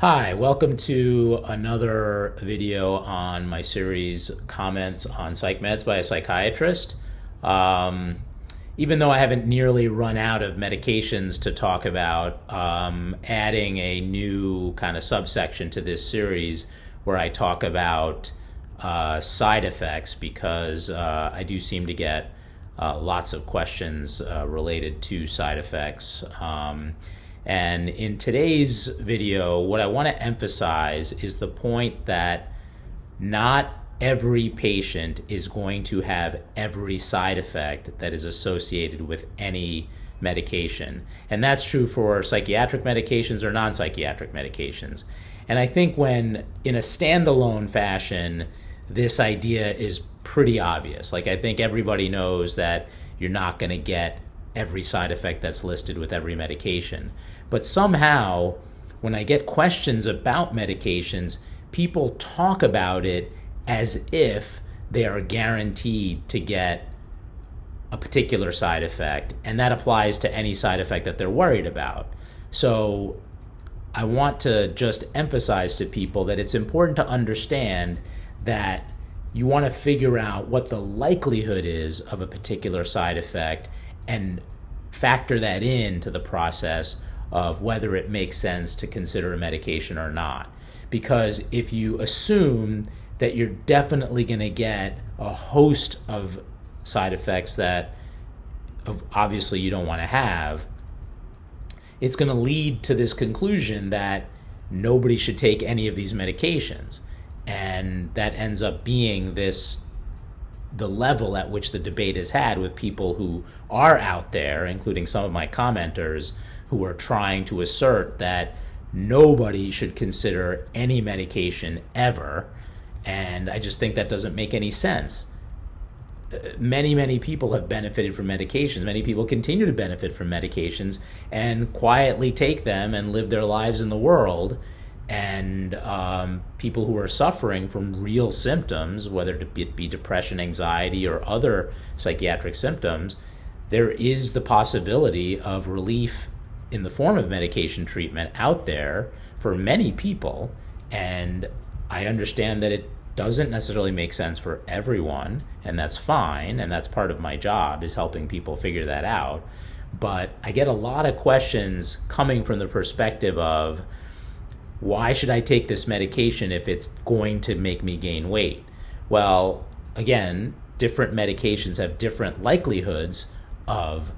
Hi, welcome to another video on my series Comments on Psych Meds by a Psychiatrist. Even though I haven't nearly run out of medications to talk about, adding a new kind of subsection to this series where I talk about side effects because I do seem to get lots of questions related to side effects. And in today's video, what I want to emphasize is the point that not every patient is going to have every side effect that is associated with any medication. And that's true for psychiatric medications or non-psychiatric medications. And I think when in a standalone fashion, this idea is pretty obvious. Like, I think everybody knows that you're not going to get every side effect that's listed with every medication. But somehow, when I get questions about medications, people talk about it as if they are guaranteed to get a particular side effect, and that applies to any side effect that they're worried about. So I want to just emphasize to people that it's important to understand that you want to figure out what the likelihood is of a particular side effect and factor that into the process of whether it makes sense to consider a medication or not. Because if you assume that you're definitely going to get a host of side effects that obviously you don't want to have, it's going to lead to this conclusion that nobody should take any of these medications. And that ends up being the level at which the debate is had with people who are out there, including some of my commenters, who are trying to assert that nobody should consider any medication ever. And I just think that doesn't make any sense. Many people have benefited from medications. Many people continue to benefit from medications and quietly take them and live their lives in the world. And people who are suffering from real symptoms, whether it be depression, anxiety, or other psychiatric symptoms, there is the possibility of relief in the form of medication treatment out there for many people. And I understand that it doesn't necessarily make sense for everyone, and that's fine, and that's part of my job, is helping people figure that out. But I get a lot of questions coming from the perspective of, why should I take this medication if it's going to make me gain weight? Well, again, different medications have different likelihoods of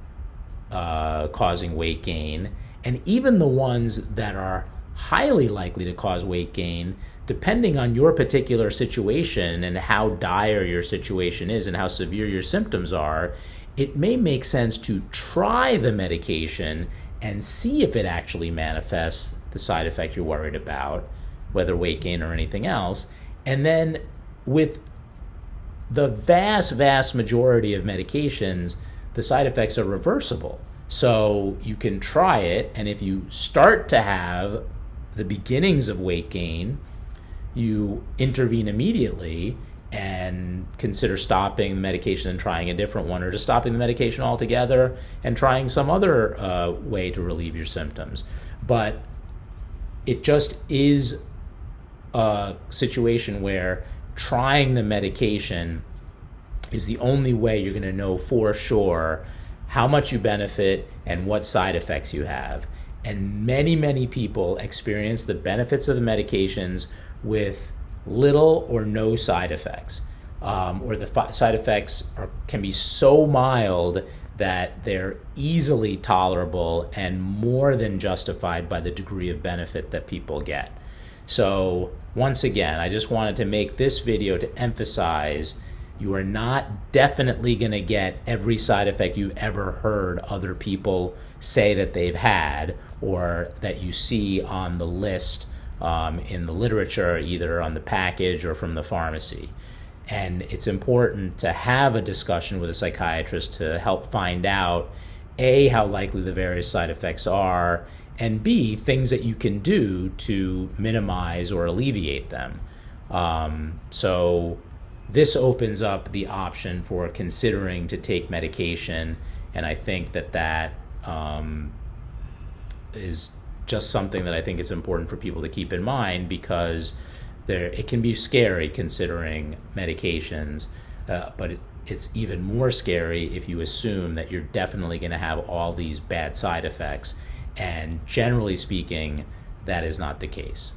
causing weight gain, and even the ones that are highly likely to cause weight gain, depending on your particular situation and how dire your situation is and how severe your symptoms are, it may make sense to try the medication and see if it actually manifests the side effect you're worried about, whether weight gain or anything else. And then with the vast majority of medications, the side effects are reversible. So you can try it, and if you start to have the beginnings of weight gain, you intervene immediately and consider stopping the medication and trying a different one, or just stopping the medication altogether and trying some other way to relieve your symptoms. But it just is a situation where trying the medication is the only way you're going to know for sure how much you benefit and what side effects you have. And many people experience the benefits of the medications with little or no side effects, or the side effects can be so mild that they're easily tolerable and more than justified by the degree of benefit that people get. So once again, I just wanted to make this video to emphasize you are not definitely going to get every side effect you've ever heard other people say that they've had, or that you see on the list in the literature, either on the package or from the pharmacy. And it's important to have a discussion with a psychiatrist to help find out, A, how likely the various side effects are, and B, things that you can do to minimize or alleviate them. So this opens up the option for considering to take medication, and I think that is just something that I think is important for people to keep in mind, because it can be scary considering medications, but it's even more scary if you assume that you're definitely going to have all these bad side effects. And generally speaking, that is not the case.